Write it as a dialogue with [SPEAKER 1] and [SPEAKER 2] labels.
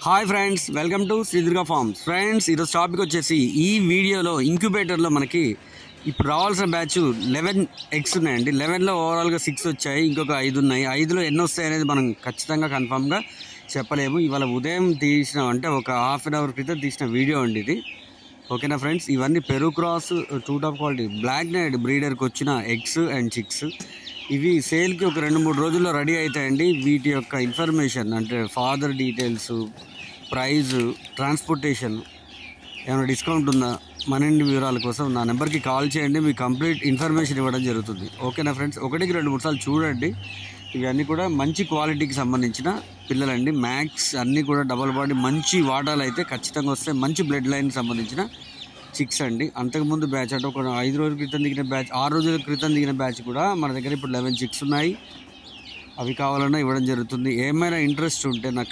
[SPEAKER 1] Hi friends, welcome to Sri Durga forms. Friends, ఈరోజు topic వచ్చేసి ఈ వీడియోలో ఇంక్యుబేటర్లో మనకి ఇప్పుడు రావాల్సిన బ్యాచ్ 11 ఎగ్స్ ఉన్నాయండి. 11లో ఓవరాల్గా 6 వచ్చాయి, ఇంకొక 5 ఉన్నాయి. 5లో ఎన్ని వస్తాయి అనేది మనం ఖచ్చితంగా కన్ఫామ్గా చెప్పలేము. ఇవాళ ఉదయం తీసిన, అంటే ఒక హాఫ్ అన్ అవర్ క్రితం తీసిన వీడియో అండి ఇది. ఓకేనా ఫ్రెండ్స్, ఇవన్నీ Peru cross 2 top quality black knight బ్రీడర్కి వచ్చిన ఎగ్స్ అండ్ చిక్స్. ఇవి సేల్కి ఒక 2-3 రోజుల్లో రెడీ అవుతాయండి. వీటి యొక్క ఇన్ఫర్మేషన్, అంటే ఫాదర్ డీటెయిల్స్, ప్రైజు, ట్రాన్స్పోర్టేషన్, ఏమైనా డిస్కౌంట్ ఉందా, మనండి వివరాల కోసం నా నెంబర్కి కాల్ చేయండి. మీకు కంప్లీట్ ఇన్ఫర్మేషన్ ఇవ్వడం జరుగుతుంది. ఓకేనా ఫ్రెండ్స్, 1-2-3 సార్లు చూడండి. ఇవన్నీ కూడా మంచి క్వాలిటీకి సంబంధించిన పిల్లలండి. మ్యాక్స్ అన్నీ కూడా డబల్ బాడీ మంచి వాటాలు అయితే ఖచ్చితంగా వస్తాయి. మంచి బ్లడ్ లైన్కి సంబంధించిన చిక్స్ అండి. అంతకుముందు బ్యాచ్, అంటే ఒక 5 రోజుల క్రితం దిగిన బ్యాచ్, 6 రోజుల క్రితం దిగిన బ్యాచ్ కూడా మన దగ్గర ఇప్పుడు 11 చిక్స్ ఉన్నాయి. అవి కావాలన్నా ఇవ్వడం జరుగుతుంది. ఏమైనా ఇంట్రెస్ట్ ఉంటే నాకు